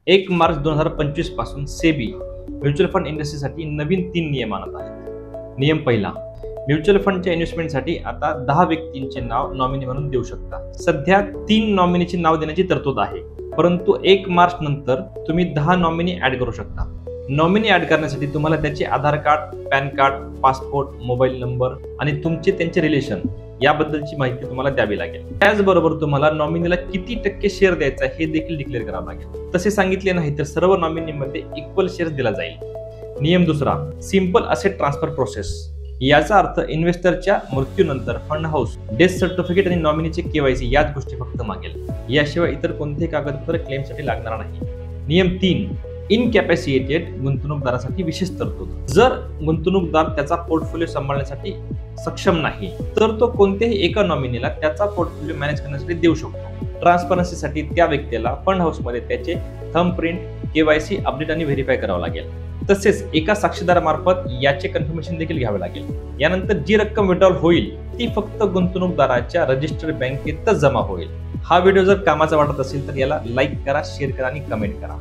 1 मार्च 2025 पासून SEBI mutual fund इंडस्ट्रीसाठी नवीन 3 नियम आणत आहेत। नियम पहिला, म्युच्युअल फंडच्या इन्व्हेस्टमेंटसाठी आता 10 व्यक्तींचे नाव नॉमिनी म्हणून देऊ शकता। सध्या 3 नॉमिनीचे नाव देण्याची तरतूद आहे, परंतु 1 मार्च नंतर तुम्ही 10 नॉमिनी ऍड करू शकता। नॉमिनी ऍड करण्यासाठी तुम्हाला त्याचे Aadhaar card, PAN card, passport, mobile number आणि तुमचे त्यांचे रिलेशन याबद्दलची माहिती तुम्हाला द्यावी लागेल। त्याचबरोबर तुम्हाला नॉमिनीला किती टक्के शेअर द्यायचा हे देखील डिक्लेअर करावं लागेल। तसे सांगितले नाही तर सर्व नॉमिनीमध्ये इक्वल शेअर दिला जाईल। नियम दुसरा, सिंपल असेट ट्रान्सफर प्रोसेस। याचा अर्थ इन्व्हेस्टरच्या मृत्यूनंतर फंड हाऊस डेथ सर्टिफिकेट आणि नॉमिनीचे केवायसी याच गोष्टी फक्त मागेल। याशिवाय इतर कोणतेही कागदपत्र क्लेमसाठी लागणार नाही। नियम 3, इनकॅपॅसिटेड गुंतवणूकदारासाठी विशेष तरतूद। जर गुंतवणूकदार त्याचा पोर्टफोलिओ सांभाळण्यासाठी सक्षम नाही तर तो कोणत्याही एका नॉमिनीला त्याचा पोर्टफोलिओ मॅनेज करण्यासाठी देऊ शकतो। ट्रान्सपरन्सीसाठी त्या व्यक्तीला फंड हाऊसमध्ये त्याचे थंब प्रिंट, केवायसी अपडेट आणि व्हेरीफाय करावं लागेल। तसेच एका साक्षीदारामार्फत याचे कन्फर्मेशन देखील घ्यावे लागेल। यानंतर जी रक्कम विड्रॉल होईल ती फक्त गुंतवणूकदाराच्या रजिस्टर्ड बँकेतच जमा होईल। हा व्हिडिओ जर कामाचा वाटत असेल तर याला लाईक करा, शेअर करा आणि कमेंट करा।